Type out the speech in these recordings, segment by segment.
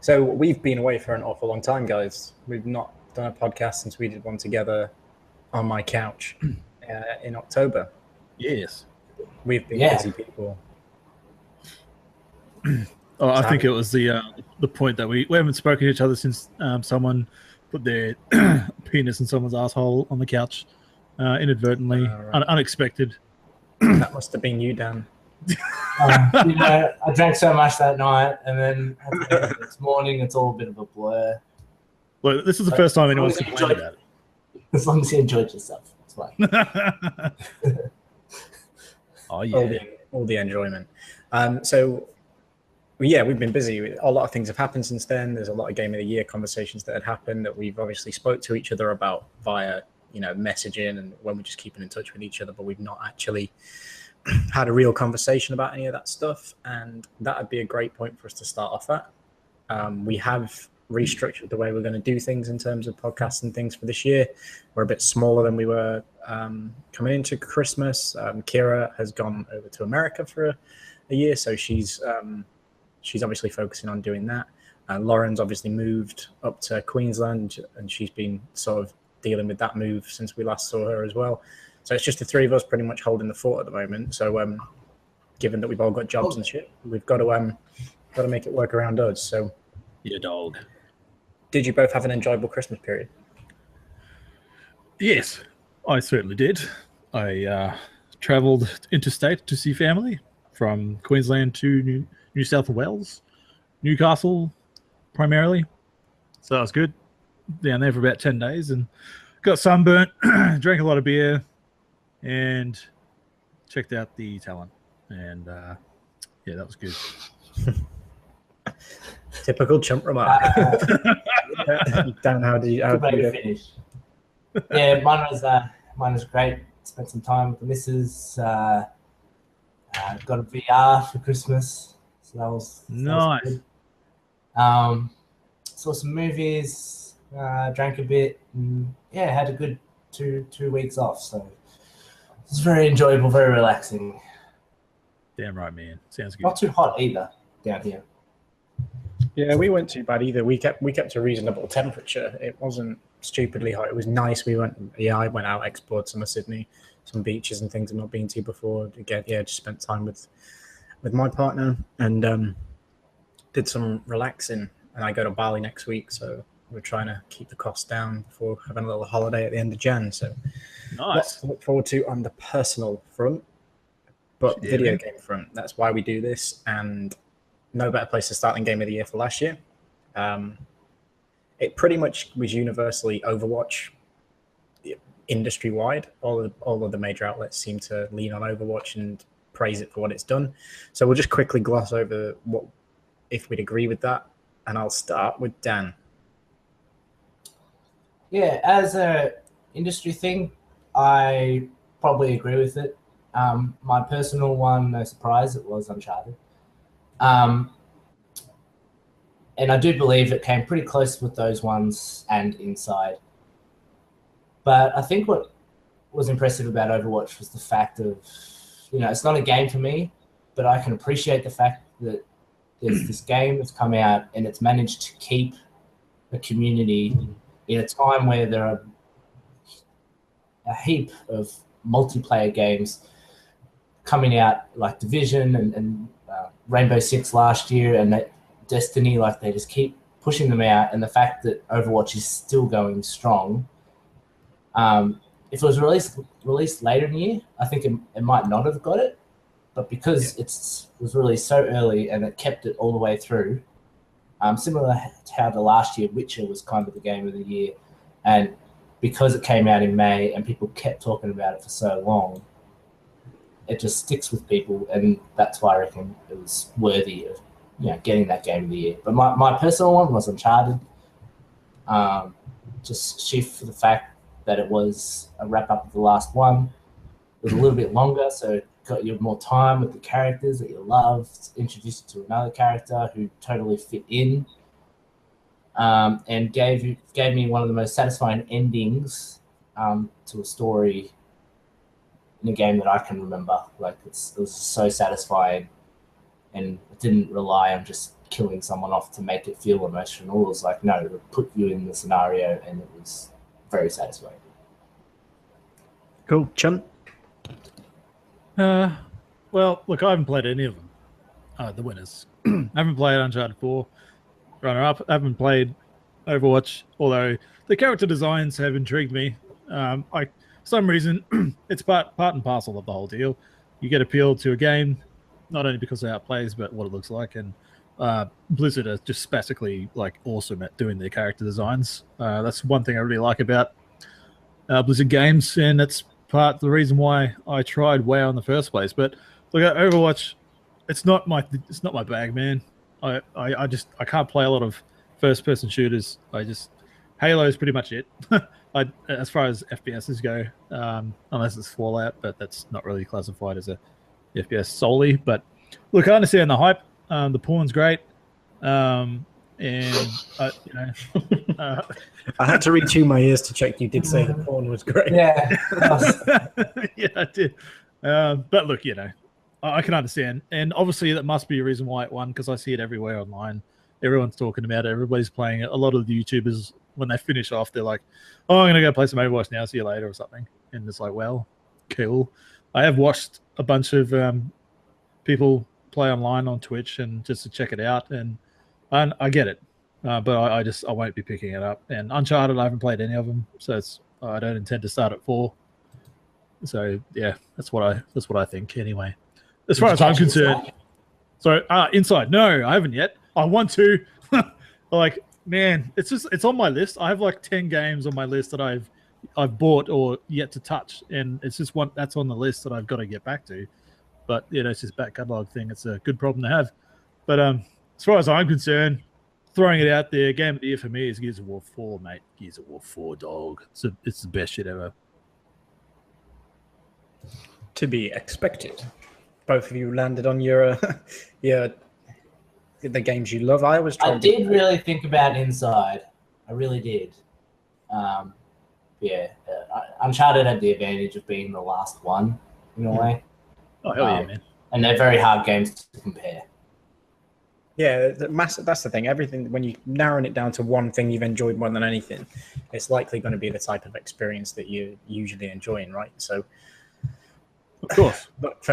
So we've been away for an awful long time, guys. We've not done a podcast since we did one together on my couch in October. Yes. We've been busy people. Oh, I think it was the point that we haven't spoken to each other since someone put their penis in someone's asshole on the couch inadvertently, unexpected. That must have been you, Dan. I drank so much that night, and then this morning it's all a bit of a blur. Well, this is the first time anyone's complained about it. As long as you enjoyed yourself, it's fine. Oh yeah, all the enjoyment. So yeah, we've been busy. A lot of things have happened since then. There's a lot of Game of the Year conversations that had happened that we've obviously spoke to each other about via messaging and when we're just keeping in touch with each other, but we've not actually had a real conversation about any of that stuff, and that would be a great point for us to start off at. We have restructured the way we're going to do things in terms of podcasts and things for this year. We're a bit smaller than we were coming into Christmas. Kira has gone over to America for a year, so she's obviously focusing on doing that. Lauren's obviously moved up to Queensland, and she's been sort of dealing with that move since we last saw her as well. So it's just the three of us pretty much holding the fort at the moment. So given that we've all got jobs and shit, we've got to make it work around us. So your dog. Did you both have an enjoyable Christmas period? Yes, I certainly did. I travelled interstate to see family from Queensland to New South Wales, Newcastle primarily. So that was good. Down there for about 10 days and got sunburnt, drank a lot of beer, and checked out the talent. And yeah, that was good. Typical chump remark. Dan, how did you finish? Yeah, mine was great. Spent some time with the missus. Got a VR for Christmas, so that was nice. That was good. Saw some movies. Drank a bit, and yeah, had a good two weeks off. So it's very enjoyable, very relaxing. Damn right, man. Sounds good. Not too hot either down here. Yeah, we weren't too bad either. We kept a reasonable temperature. It wasn't stupidly hot. It was nice. I went out, explored some of Sydney, some beaches and things I've not been to before. Again, yeah, just spent time with my partner and did some relaxing. And I go to Bali next week, so we're trying to keep the costs down before having a little holiday at the end of Jan. So nice. Lots to look forward to on the personal front, but video game front. That's why we do this, and no better place to start than Game of the Year for last year. It pretty much was universally Overwatch industry-wide. All of the major outlets seem to lean on Overwatch and praise it for what it's done. So we'll just quickly gloss over if we'd agree with that, and I'll start with Dan. Yeah, as a industry thing, I probably agree with it. My personal one, no surprise, it was Uncharted. And I do believe it came pretty close with those ones and Inside. But I think what was impressive about Overwatch was the fact of, it's not a game for me, but I can appreciate the fact that there's this game that's come out and it's managed to keep a community in a time where there are a heap of multiplayer games coming out, like Division and Rainbow Six last year, and Destiny, like they just keep pushing them out. And the fact that Overwatch is still going strong, if it was released later in the year, I think it might not have got it. But because it was released so early and it kept it all the way through, similar to how the last year Witcher was kind of the game of the year, and because it came out in May and people kept talking about it for so long, it just sticks with people, and that's why I reckon it was worthy of getting that game of the year. But my personal one was Uncharted. Just shift for the fact that it was a wrap up of the last one. It was a little bit longer, so got you more time with the characters that you loved, introduced you to another character who totally fit in, and gave me one of the most satisfying endings to a story in a game that I can remember. Like it was so satisfying, and it didn't rely on just killing someone off to make it feel emotional. It was like, no, it put you in the scenario, and it was very satisfying. Cool. Chum? Well, look, I haven't played any of them. The winners. I haven't played Uncharted 4. Runner-up. I haven't played Overwatch, although the character designs have intrigued me. For some reason, it's part and parcel of the whole deal. You get appealed to a game, not only because of how it plays, but what it looks like. And Blizzard are just spastically awesome at doing their character designs. That's one thing I really like about Blizzard games, and that's part of the reason why I tried WoW in the first place. But look at Overwatch, it's not my bag, man. I can't play a lot of first person shooters. Halo is pretty much it. As far as FPSs go, unless it's Fallout, but that's not really classified as a FPS solely. But look, I understand the hype. The porn's great. I had to retune my ears to check you did say the porn was great. Yeah. Yeah, I did. But look, I can understand. And obviously that must be a reason why it won, because I see it everywhere online. Everyone's talking about it. Everybody's playing it. A lot of the YouTubers, when they finish off, they're like, oh, I'm going to go play some Overwatch now. See you later or something. And it's like, well, cool. I have watched a bunch of people play online on Twitch and just to check it out. And I get it. But I won't be picking it up. And Uncharted, I haven't played any of them. So I don't intend to start at 4. So yeah, that's what I think anyway. As far as I'm concerned. So Inside, no, I haven't yet. I want to. Man, it's on my list. I have 10 games on my list that I've bought or yet to touch, and it's just one that's on the list that I've got to get back to. But it's just back catalog thing. It's a good problem to have. But as far as I'm concerned, throwing it out there, game of the year for me is Gears of War 4, mate. Gears of War 4, dog. It's the best shit ever. To be expected. Both of you landed on your the games you love. I did really think about Inside. I really did. Uncharted had the advantage of being the last one in a way. Oh hell yeah, man! And they're very hard games to compare. Yeah, that's the thing. Everything, when you're narrowing it down to one thing you've enjoyed more than anything, it's likely going to be the type of experience that you're usually enjoying, right? So, of course. But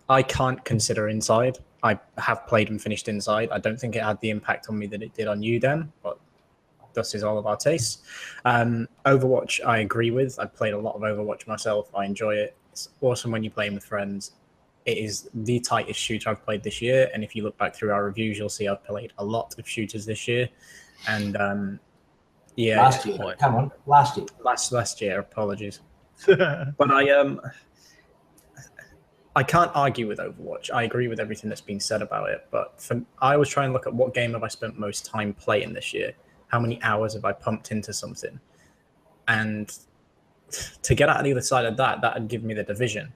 I can't consider Inside. I have played and finished Inside. I don't think it had the impact on me that it did on you, Dan, but this is all of our tastes. Overwatch, I agree with. I played a lot of Overwatch myself. I enjoy it. It's awesome when you're playing with friends. It is the tightest shooter I've played this year, and if you look back through our reviews, you'll see I've played a lot of shooters this year. And last year, come on, last year. Apologies, but I can't argue with Overwatch. I agree with everything that's been said about it. But I was trying to look at what game have I spent most time playing this year. How many hours have I pumped into something? And to get out of the other side of that would give me The Division.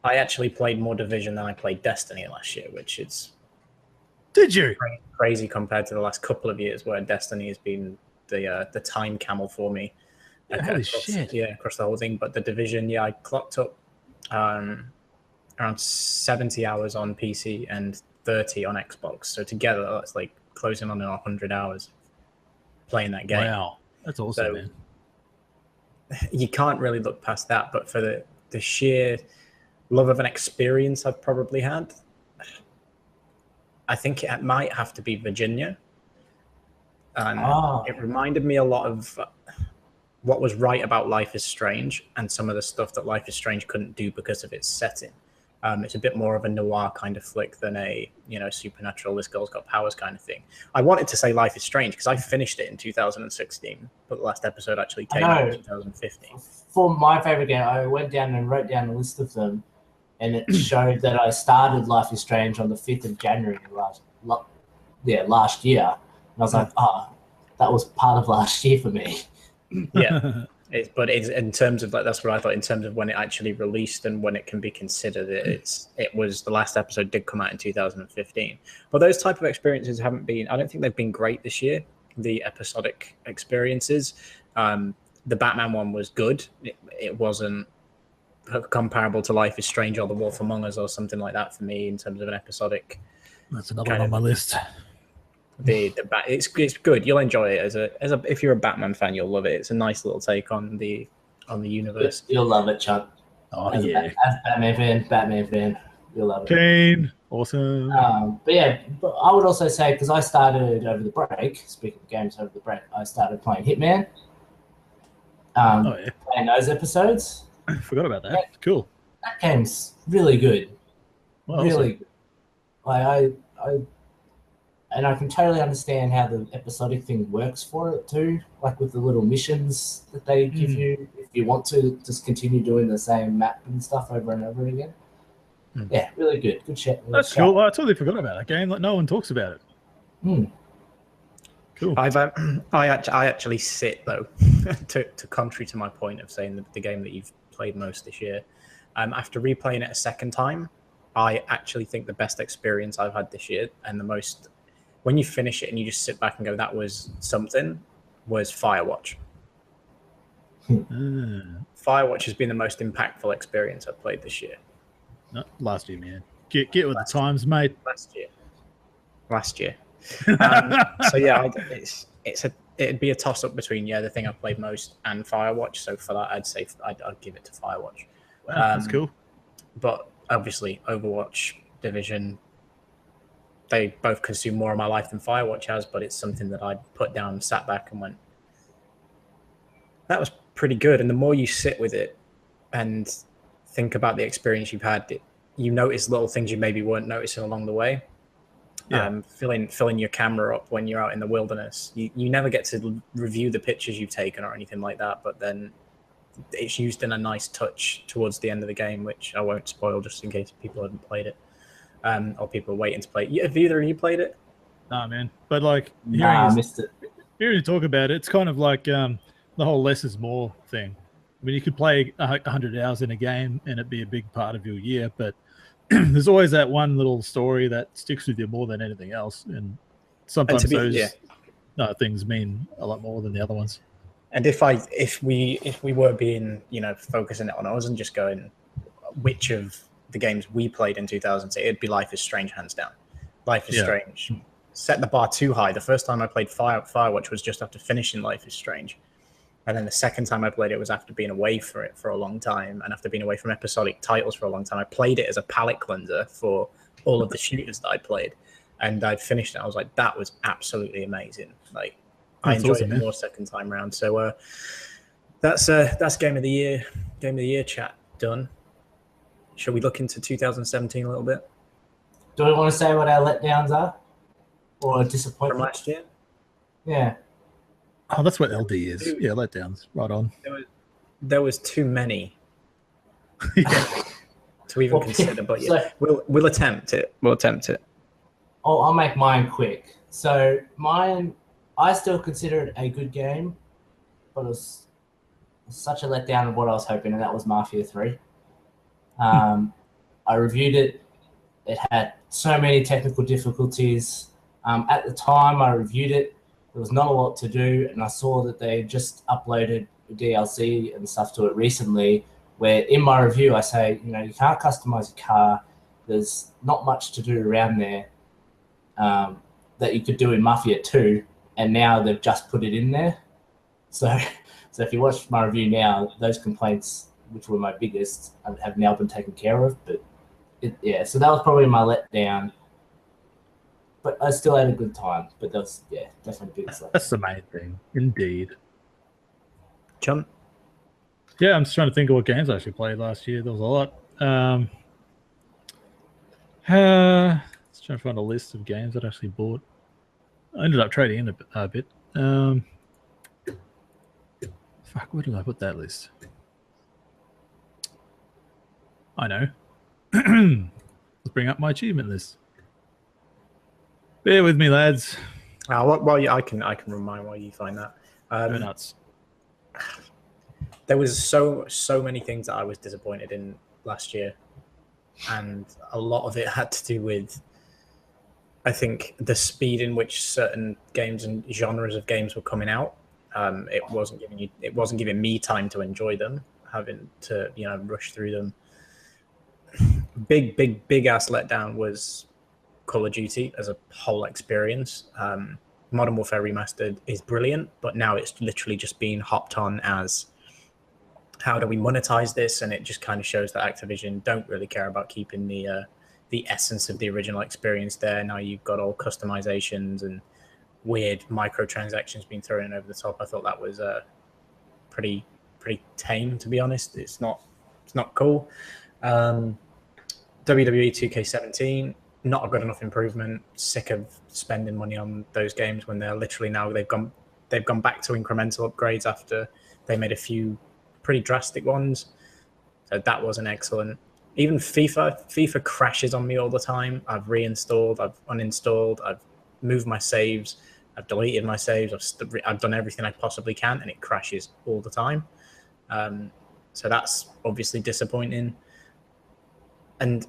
I actually played more Division than I played Destiny last year, which is crazy compared to the last couple of years where Destiny has been the time camel for me. Holy shit! Yeah, across the whole thing. But The Division, I clocked up around 70 hours on PC and 30 on Xbox. So together, that's closing on 100 hours playing that game. Wow, that's awesome, man. You can't really look past that. But for the sheer love of an experience I've probably had, I think it might have to be Virginia. It reminded me a lot of what was right about Life is Strange and some of the stuff that Life is Strange couldn't do because of its setting. It's a bit more of a noir kind of flick than a supernatural, this girl's got powers kind of thing. I wanted to say Life is Strange because I finished it in 2016, but the last episode actually came out in 2015. For my favorite game, I went down and wrote down a list of them, and it showed that I started Life is Strange on the 5th of January last year. And I was like, that was part of last year for me. Yeah. But it's in terms of that's what I thought in terms of when it actually released and when it can be considered. It was the last episode did come out in 2015. But those type of experiences haven't been. I don't think they've been great this year. The episodic experiences. The Batman one was good. It wasn't comparable to Life is Strange or The Wolf Among Us or something like that for me in terms of an episodic. That's another one on my list. It's good. You'll enjoy it as a if you're a Batman fan, you'll love it. It's a nice little take on the universe. You'll love it, Chuck. Oh, as Batman fan, you'll love it. Kane, awesome. But I would also say, because I started over the break, speaking of games over the break, I started playing Hitman. Playing those episodes. I forgot about that. Cool. That game's really good. Well, really good. Like I can totally understand how the episodic thing works for it too, like with the little missions that they give you if you want to just continue doing the same map and stuff over and over again. Yeah, really good. Good shit. That's cool. I totally forgot about that game. Like, no one talks about it. Cool. I actually sit though, to contrary to my point of saying the game that you've played most this year. After replaying it a second time, I actually think the best experience I've had this year and the most, when you finish it and you just sit back and go, that was something, was Firewatch. Firewatch has been the most impactful experience I've played this year. No, last year, man. Get with the times, mate. Last year. So yeah, it'd be a toss up between the thing I've played most and Firewatch. So for that, I'd say I'd give it to Firewatch. Wow, that's cool. But obviously, Overwatch, Division, they both consume more of my life than Firewatch has. But it's something that I'd put down, sat back, and went, that was pretty good. And the more you sit with it and think about the experience you've had, you notice little things you maybe weren't noticing along the way. Yeah. Filling your camera up when you're out in the wilderness. You never get to review the pictures you've taken or anything like that, but then it's used in a nice touch towards the end of the game, which I won't spoil just in case people haven't played it, or people are waiting to play it. Have either of you played it? Nah, man. But like, I missed it. Hearing you talk about it, it's kind of like the whole less is more thing. I mean, you could play 100 hours in a game and it'd be a big part of your year, but there's always that one little story that sticks with you more than anything else, and sometimes those things mean a lot more than the other ones. And if we were being focusing it on us and just going, which of the games we played in 2006, it'd be Life is Strange, hands down. Life is Strange set the bar too high. The first time I played Firewatch was just after finishing Life is Strange. And then the second time I played it was after being away for it for a long time and after being away from episodic titles for a long time. I played it as a palate cleanser for all of the shooters that I played. And I finished it. I was like, that was absolutely amazing. Like, I enjoyed it more second time round. So that's Game of the Year chat done. Shall we look into 2017 a little bit? Do we want to say what our letdowns are? Or disappointments? From last year? Yeah. Oh, that's what LD is. Yeah, letdowns. Right on. There was too many to even consider, but we'll attempt it. I'll make mine quick. So mine, I still consider it a good game, but it was such a letdown of what I was hoping, and that was Mafia 3. I reviewed it. It had so many technical difficulties. At the time I reviewed it, there was not a lot to do, and I saw that they just uploaded DLC and stuff to it recently, where in my review I say, you can't customize your car. There's not much to do around there that you could do in Mafia 2, and now they've just put it in there. So if you watch my review now, those complaints, which were my biggest, have now been taken care of. But so that was probably my letdown. But I still had a good time. But that's definitely biggest letdown. That's the main thing, indeed. Jump. Yeah, I'm just trying to think of what games I actually played last year. There was a lot. Let's try to find a list of games that I actually bought. I ended up trading in a bit. Fuck, where did I put that list? I know. Let's bring up my achievement list. Bear with me, lads. I can remind while you find that. Go nuts. There was so many things that I was disappointed in last year, and a lot of it had to do with, I think, the speed in which certain games and genres of games were coming out. It wasn't giving me time to enjoy them. having to, you know, rush through them. Big ass letdown was Call of Duty as a whole experience. Modern Warfare Remastered is brilliant, but now it's literally just being hopped on as how do we monetize this, and it just kind of shows that Activision don't really care about keeping the essence of the original experience there. Now you've got all customizations and weird microtransactions being thrown over the top. I thought that was pretty tame, to be honest. It's not cool. WWE 2K17, not a good enough improvement. Sick of spending money on those games when they're literally now they've gone back to incremental upgrades after they made a few pretty drastic ones. So that wasn't excellent. Even FIFA crashes on me all the time. I've reinstalled, I've uninstalled, I've moved my saves, I've deleted my saves, I've done everything I possibly can, and it crashes all the time. So that's obviously disappointing. And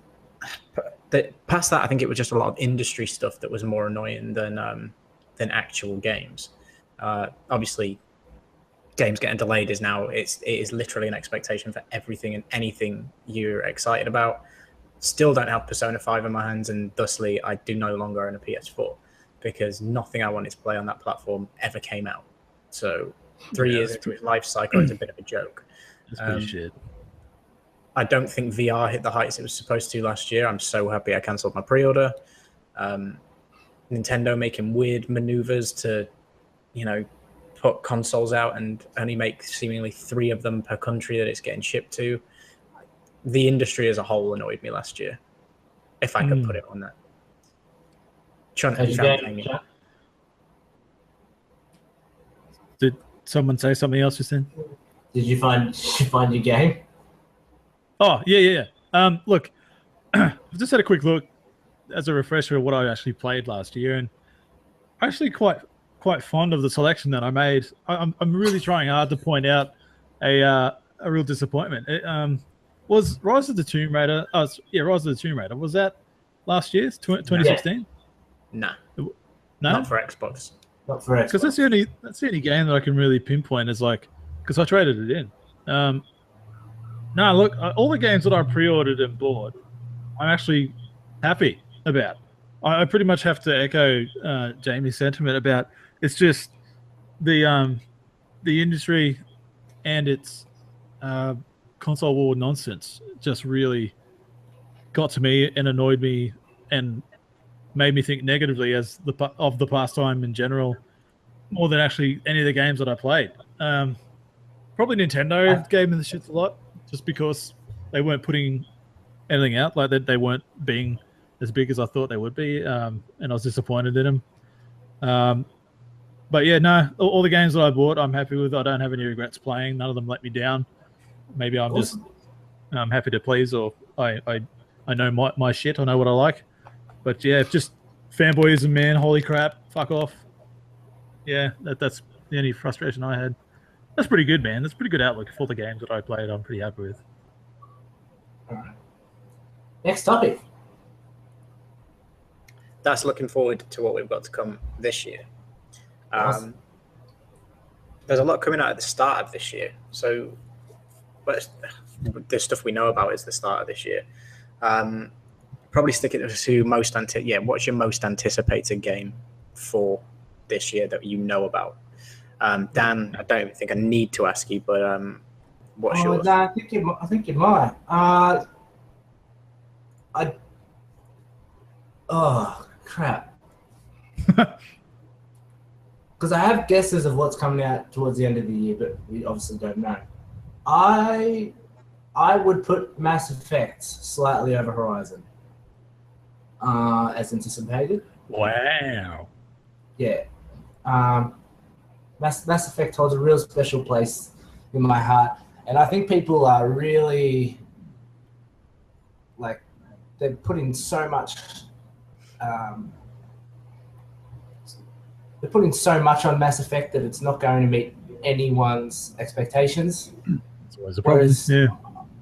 past that, I think it was just a lot of industry stuff that was more annoying than actual games. Obviously, games getting delayed is now it is literally an expectation for everything and anything you're excited about. Still don't have Persona 5 in my hands, and thusly I do no longer own a PS4 because nothing I wanted to play on that platform ever came out. So 3 years into its life cycle, it's a bit of a joke. That's pretty shit. I don't think VR hit the heights it was supposed to last year. I'm so happy I cancelled my pre-order. Nintendo making weird maneuvers to, you know, put consoles out and only make seemingly 3 of them per country that it's getting shipped to. The industry as a whole annoyed me last year, if I could put it on that. Did someone say something else just then? Did you find your game? Oh, yeah. Look, I've just had a quick look as a refresher of what I actually played last year, and I'm actually quite fond of the selection that I made. I'm really trying hard to point out a real disappointment. It was Rise of the Tomb Raider. Rise of the Tomb Raider. Was that last year's 2016? No, no, not for Xbox. Not for Xbox. Because that's the only game that I can really pinpoint as like, because I traded it in. No, look, all the games that I pre-ordered and bought, I'm actually happy about. I pretty much have to echo Jamie's sentiment about it's just the industry and its console war nonsense just really got to me and annoyed me and made me think negatively of the pastime in general, more than actually any of the games that I played. Probably Nintendo gave me the shits a lot, just because they weren't putting anything out, like they weren't being as big as I thought they would be, and I was disappointed in them. But yeah, no, all the games that I bought, I'm happy with. I don't have any regrets playing. None of them let me down. Maybe I'm just happy to please, or I know my shit. I know what I like. But yeah, just fanboyism, man. Holy crap, fuck off. Yeah, that's the only frustration I had. That's pretty good, man. That's pretty good outlook for the games that I played. I'm pretty happy with. All right. Next topic. That's looking forward to what we've got to come this year. Awesome. There's a lot coming out at the start of this year. So the stuff we know about is the start of this year. Probably stick it to what's your most anticipated game for this year that you know about? Dan, I don't even think I need to ask you, but what's yours? No, I think you might. Oh crap! Because I have guesses of what's coming out towards the end of the year, but we obviously don't know. I would put Mass Effect slightly over Horizon, as anticipated. Wow. Yeah. Mass Effect holds a real special place in my heart, and I think people are really they're putting so much. They're putting so much on Mass Effect that it's not going to meet anyone's expectations. That's always a problem. Whereas yeah.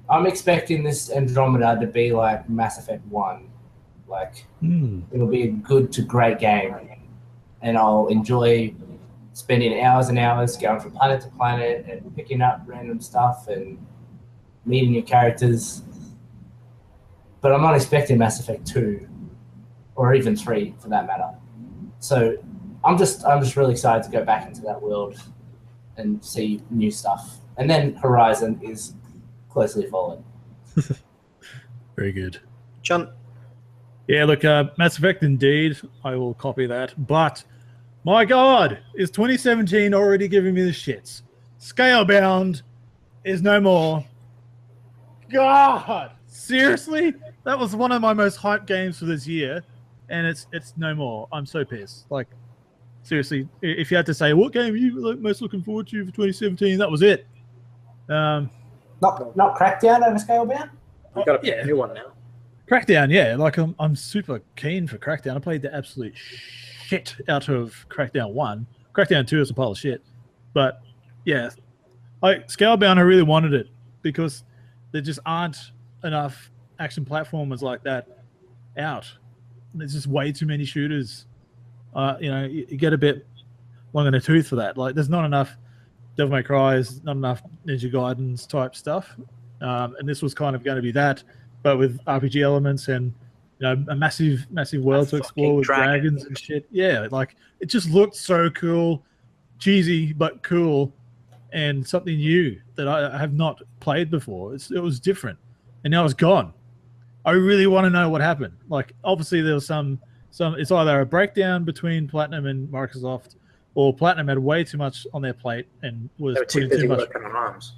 I'm expecting this Andromeda to be like Mass Effect 1. It'll be a good to great game, and I'll enjoy spending hours and hours going from planet to planet and picking up random stuff and meeting new characters. But I'm not expecting Mass Effect 2 or even 3 for that matter. So I'm just really excited to go back into that world and see new stuff. And then Horizon is closely followed. Very good. John? Yeah, look, Mass Effect indeed. I will copy that. But my God, is 2017 already giving me the shits? Scalebound is no more. God, seriously? That was one of my most hyped games for this year, and it's no more. I'm so pissed. Like, seriously, if you had to say what game are you most looking forward to for 2017, that was it. Not Crackdown over Scalebound? We've got a new one now. Crackdown, yeah. Like I'm super keen for Crackdown. I played the absolute shit out of Crackdown 1. Crackdown 2 is a pile of shit. But yeah, Scalebound, I really wanted it because there just aren't enough action platformers like that out. There's just way too many shooters. You get a bit long in the tooth for that. Like, there's not enough Devil May Cry's, not enough Ninja Gaiden's type stuff. And this was kind of going to be that, but with RPG elements and a massive world to explore with dragons and shit. Yeah, like it just looked so cool, cheesy but cool, and something new that I have not played before. It was different, and now it's gone. I really want to know what happened. Like, obviously there was some. It's either a breakdown between Platinum and Microsoft, or Platinum had way too much on their plate and was too busy working on ARMS.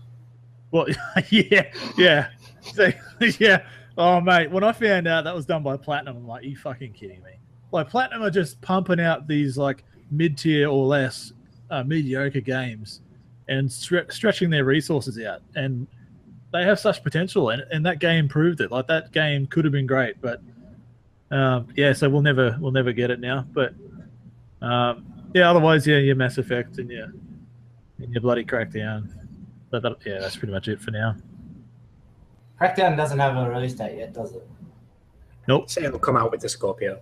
Well, yeah. So, yeah. Oh, mate, when I found out that was done by Platinum, I'm like, are you fucking kidding me? Like, Platinum are just pumping out these, like, mid-tier or less mediocre games and stretching their resources out. And they have such potential, and that game proved it. Like, that game could have been great, but, so we'll never get it now. But, otherwise, your Mass Effect and your bloody Crackdown. But that's pretty much it for now. Crackdown doesn't have a release date yet, does it? Nope. So it'll come out with the Scorpio.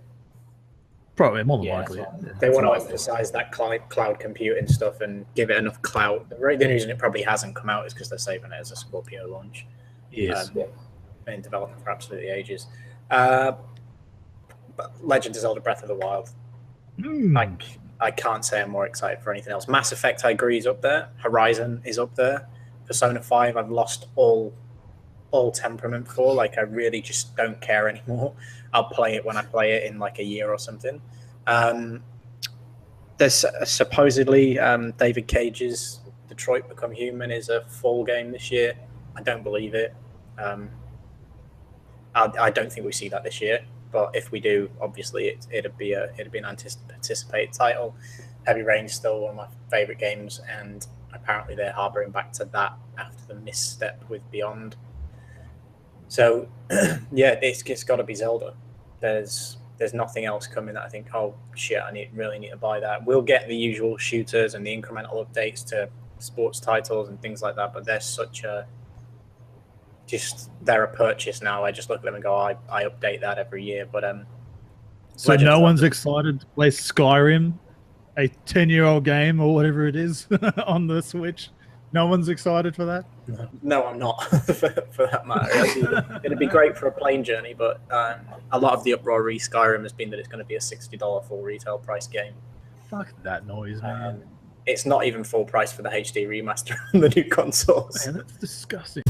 Probably, more than likely. They want to emphasize that cloud computing stuff and give it enough clout. The reason it probably hasn't come out is because they're saving it as a Scorpio launch. Yes. Been developing for absolutely ages. But Legend of Zelda Breath of the Wild. I can't say I'm more excited for anything else. Mass Effect, I agree, is up there. Horizon is up there. Persona 5, I've lost all temperament for. Like, I really just don't care anymore. I'll play it when I play it in like a year or something. There's supposedly David Cage's Detroit Become Human is a fall game this year. I don't believe it. I don't think we see that this year. But if we do, obviously it'd be an anticipated title. Heavy Rain's still one of my favorite games, and apparently they're harboring back to that after the misstep with Beyond. So, it's got to be Zelda. There's nothing else coming that I think, oh shit, I really need to buy that. We'll get the usual shooters and the incremental updates to sports titles and things like that, but they're a purchase now. I just look at them and go, I update that every year. But so no one's excited to play Skyrim, a 10-year-old game or whatever it is, on the Switch. No one's excited for that. No, I'm not. for that matter, it'd be great for a plane journey, but a lot of the uproar re Skyrim has been that it's going to be a $60 full retail price game. Fuck that noise, man. It's not even full price for the HD remaster on the new consoles. Man, that's disgusting.